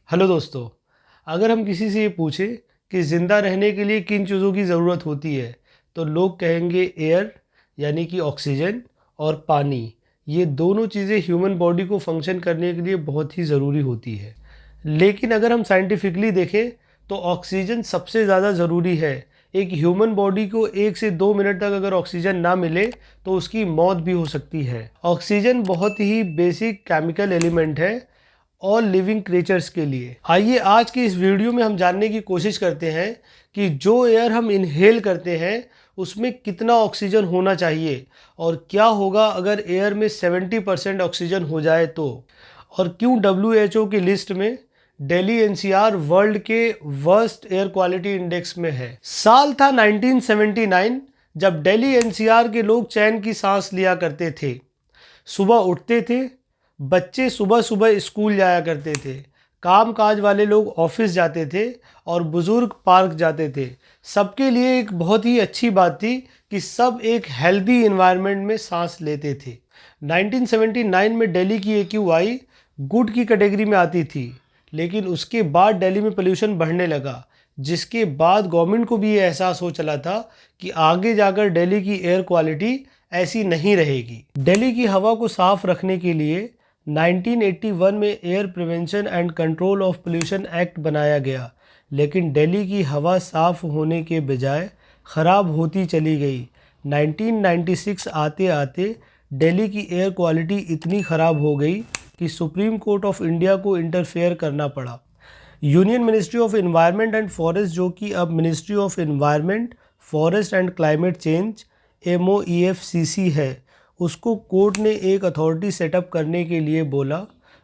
Hello दोस्तों। अगर हम किसी से ये पूछें कि ज़िंदा रहने के लिए किन चीज़ों की ज़रूरत होती है तो लोग कहेंगे एयर यानी कि ऑक्सीजन और पानी। ये दोनों चीज़ें ह्यूमन बॉडी को फंक्शन करने के लिए बहुत ही ज़रूरी होती है। लेकिन अगर हम साइंटिफिकली देखें तो ऑक्सीजन सबसे ज़्यादा ज़रूरी है। एक ह्यूमन बॉडी को 1 से 2 मिनट तक अगर ऑक्सीजन ना मिले तो उसकी मौत भी हो सकती है। ऑक्सीजन बहुत ही बेसिक केमिकल एलिमेंट है ऑल लिविंग क्रिएचर्स के लिए। आइए आज की इस वीडियो में हम जानने की कोशिश करते हैं कि जो एयर हम इनहेल करते हैं उसमें कितना ऑक्सीजन होना चाहिए और क्या होगा अगर एयर में 70% ऑक्सीजन हो जाए तो, और क्यों WHO की लिस्ट में दिल्ली एनसीआर वर्ल्ड के वर्स्ट एयर क्वालिटी इंडेक्स में है। साल था 1979 जब दिल्ली एनसीआर के लोग चैन की सांस लिया करते थे। सुबह उठते थे, बच्चे सुबह सुबह स्कूल जाया करते थे, काम काज वाले लोग ऑफिस जाते थे और बुज़ुर्ग पार्क जाते थे। सबके लिए एक बहुत ही अच्छी बात थी कि सब एक हेल्दी इन्वायरमेंट में सांस लेते थे। 1979 में दिल्ली की AQI गुड की कैटेगरी में आती थी, लेकिन उसके बाद दिल्ली में पोल्यूशन बढ़ने लगा, जिसके बाद गवर्नमेंट को भी ये एहसास हो चला था कि आगे जाकर दिल्ली की एयर क्वालिटी ऐसी नहीं रहेगी। दिल्ली की हवा को साफ रखने के लिए 1981 में air prevention and control of pollution act बनाया गया, लेकिन दिल्ली की हवा साफ होने के बजाय ख़राब होती चली गई। 1996 आते आते दिल्ली की एयर क्वालिटी इतनी ख़राब हो गई कि सुप्रीम कोर्ट ऑफ इंडिया को इंटरफेयर करना पड़ा। Union ministry of environment and forest, जो कि अब ministry of environment, forest and climate change MOEFCC है, उसको कोर्ट ने एक अथॉरिटी सेटअप करने के लिए बोला,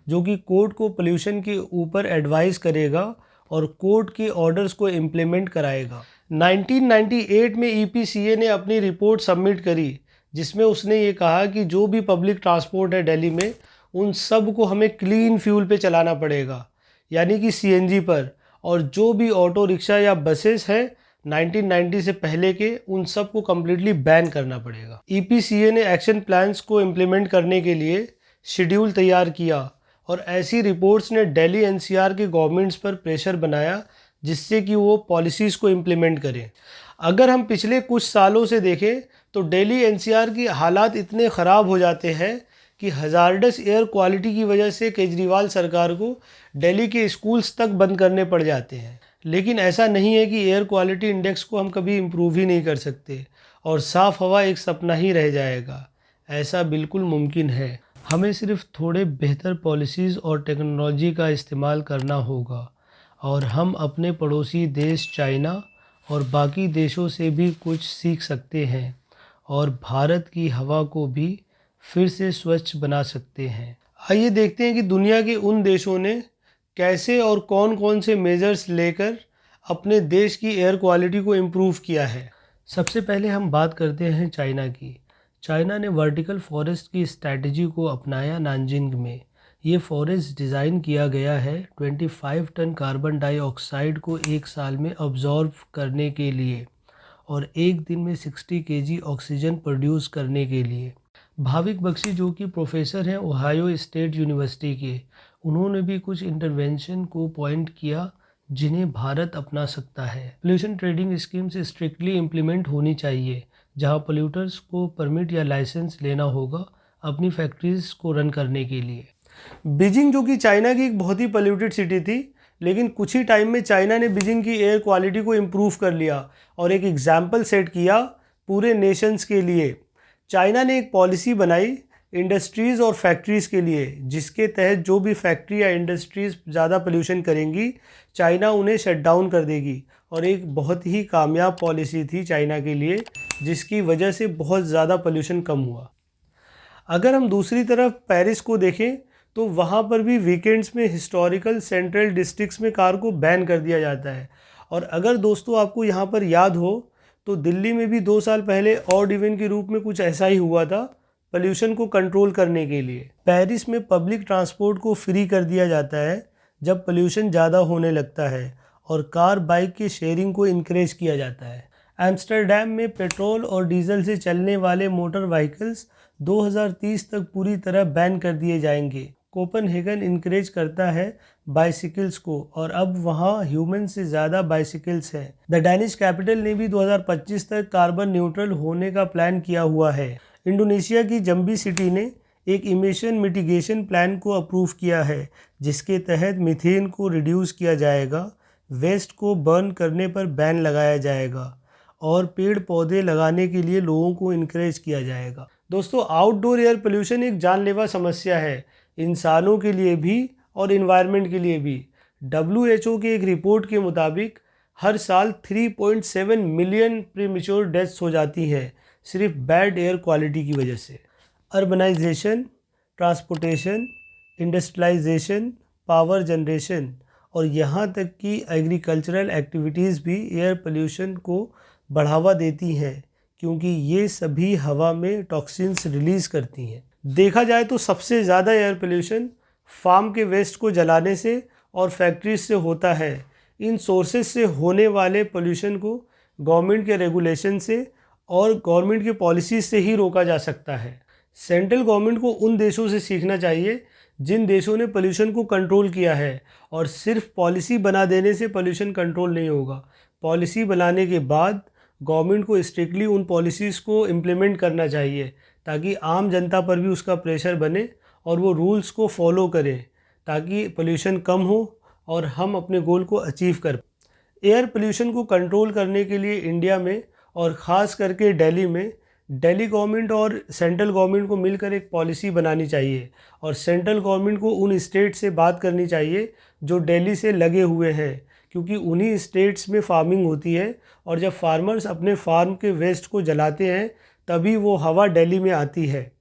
जो कि कोर्ट को पोल्यूशन के ऊपर एडवाइस करेगा और कोर्ट के ऑर्डर्स को इम्प्लीमेंट कराएगा। 1998 में EPCA ने अपनी रिपोर्ट सबमिट करी, जिसमें उसने ये कहा कि जो भी पब्लिक ट्रांसपोर्ट है दिल्ली में, उन सब को हमें क्लीन फ्यूल पे चलाना पड़ेगा, यानी कि CNG पर, और जो भी ऑटो रिक्शा या बसेस हैं 1990 से पहले के, उन सब को कम्प्लीटली बैन करना पड़ेगा। EPCA ने एक्शन प्लान्स को इम्प्लीमेंट करने के लिए शेड्यूल तैयार किया और ऐसी रिपोर्ट्स ने दिल्ली NCR के गवर्नमेंट्स पर प्रेशर बनाया जिससे कि वो पॉलिसीज़ को इम्प्लीमेंट करें। अगर हम पिछले कुछ सालों से देखें तो दिल्ली NCR की हालात इतने ख़राब हो जाते हैं कि हज़ार्डस एयर क्वालिटी की वजह से केजरीवाल सरकार को दिल्ली के स्कूल्स तक बंद करने पड़ जाते हैं। लेकिन ऐसा नहीं है कि एयर क्वालिटी इंडेक्स को हम कभी इम्प्रूव ही नहीं कर सकते और साफ़ हवा एक सपना ही रह जाएगा। ऐसा बिल्कुल मुमकिन है। हमें सिर्फ थोड़े बेहतर पॉलिसीज़ और टेक्नोलॉजी का इस्तेमाल करना होगा और हम अपने पड़ोसी देश चाइना और बाकी देशों से भी कुछ सीख सकते हैं और भारत की हवा को भी फिर से स्वच्छ बना सकते हैं। आइए देखते हैं कि दुनिया के उन देशों ने कैसे और कौन कौन से मेजर्स लेकर अपने देश की एयर क्वालिटी को इम्प्रूव किया है। सबसे पहले हम बात करते हैं चाइना की। चाइना ने वर्टिकल फॉरेस्ट की स्ट्रैटेजी को अपनाया नानजिंग में। ये फॉरेस्ट डिज़ाइन किया गया है 25 टन कार्बन डाइऑक्साइड को एक साल में अब्जॉर्ब करने के लिए और एक दिन में 60 kg ऑक्सीजन प्रोड्यूस करने के लिए। भाविक बख्शी, जो कि प्रोफेसर हैं ओहायो स्टेट यूनिवर्सिटी के, उन्होंने भी कुछ इंटरवेंशन को पॉइंट किया जिन्हें भारत अपना सकता है। Pollution trading schemes strictly implement होनी चाहिए, जहां पोल्यूटर्स को परमिट या लाइसेंस लेना होगा अपनी फैक्ट्रीज को रन करने के लिए। बीजिंग, जो कि चाइना की एक बहुत ही पोल्यूटेड सिटी थी, लेकिन कुछ ही टाइम में चाइना ने बीजिंग की एयर क्वालिटी को इम्प्रूव कर लिया और एक एग्जाम्पल सेट किया पूरे नेशंस के लिए। चाइना ने एक पॉलिसी बनाई इंडस्ट्रीज़ और फैक्ट्रीज़ के लिए, जिसके तहत जो भी फैक्ट्री या इंडस्ट्रीज़ ज़्यादा पोल्यूशन करेंगी, चाइना उन्हें शट डाउन कर देगी। और एक बहुत ही कामयाब पॉलिसी थी चाइना के लिए, जिसकी वजह से बहुत ज़्यादा पोल्यूशन कम हुआ। अगर हम दूसरी तरफ पेरिस को देखें तो वहाँ पर भी वीकेंड्स में हिस्टोरिकल सेंट्रल डिस्ट्रिक्ट्स में कार को बैन कर दिया जाता है। और अगर दोस्तों आपको यहाँ पर याद हो तो दिल्ली में भी 2 साल पहले ऑड इवन के रूप में कुछ ऐसा ही हुआ था पोल्यूशन को कंट्रोल करने के लिए। पेरिस में पब्लिक ट्रांसपोर्ट को फ्री कर दिया जाता है जब पोल्यूशन ज़्यादा होने लगता है और कार बाइक के शेयरिंग को इनकरेज किया जाता है। एम्स्टर्डम में पेट्रोल और डीजल से चलने वाले मोटर व्हीकल्स 2030 तक पूरी तरह बैन कर दिए जाएंगे। कोपेनहेगन इनकरेज करता है बाइसिकल्स को, और अब वहाँ ह्यूमन से ज़्यादा बाइसिकल्स हैं। द डैनिश कैपिटल ने भी 2025 तक कार्बन न्यूट्रल होने का प्लान किया हुआ है। इंडोनेशिया की जम्बी सिटी ने एक इमिशन मिटिगेशन प्लान को अप्रूव किया है, जिसके तहत मीथेन को रिड्यूस किया जाएगा, वेस्ट को बर्न करने पर बैन लगाया जाएगा और पेड़ पौधे लगाने के लिए लोगों को इनकरेज किया जाएगा। दोस्तों, आउटडोर एयर पोल्यूशन एक जानलेवा समस्या है, इंसानों के लिए भी और इन्वायरमेंट के लिए भी। WHO की एक रिपोर्ट के मुताबिक हर साल 3.7 मिलियन प्रीमेच्योर डेथ्स हो जाती हैं सिर्फ बैड एयर क्वालिटी की वजह से। Urbanisation, transportation, industrialisation, power generation और यहाँ तक कि एग्रीकल्चरल एक्टिविटीज़ भी एयर पोल्यूशन को बढ़ावा देती हैं, क्योंकि ये सभी हवा में टॉक्सिन्स रिलीज़ करती हैं। देखा जाए तो सबसे ज़्यादा एयर पोल्यूशन फार्म के वेस्ट को जलाने से और फैक्ट्रीज से होता है। इन सोर्सेज से होने वाले पोल्यूशन को गवर्नमेंट के रेगुलेशन से और गवर्नमेंट के पॉलिसीज से ही रोका जा सकता है। सेंट्रल गवर्नमेंट को उन देशों से सीखना चाहिए जिन देशों ने पोल्यूशन को कंट्रोल किया है, और सिर्फ पॉलिसी बना देने से पोल्यूशन कंट्रोल नहीं होगा। पॉलिसी बनाने के बाद गवर्नमेंट को स्ट्रिक्टली उन पॉलिसीज़ को इम्प्लीमेंट करना चाहिए, ताकि आम जनता पर भी उसका प्रेशर बने और वो रूल्स को फॉलो करें, ताकि पोल्यूशन कम हो और हम अपने गोल को अचीव कर। एयर पोल्यूशन को कंट्रोल करने के लिए इंडिया में और ख़ास करके दिल्ली में दिल्ली गवर्नमेंट और सेंट्रल गवर्नमेंट को मिलकर एक पॉलिसी बनानी चाहिए, और सेंट्रल गवर्नमेंट को उन स्टेट से बात करनी चाहिए जो दिल्ली से लगे हुए हैं, क्योंकि उन्हीं स्टेट्स में फार्मिंग होती है, और जब फार्मर्स अपने फार्म के वेस्ट को जलाते हैं तभी वो हवा दिल्ली में आती है।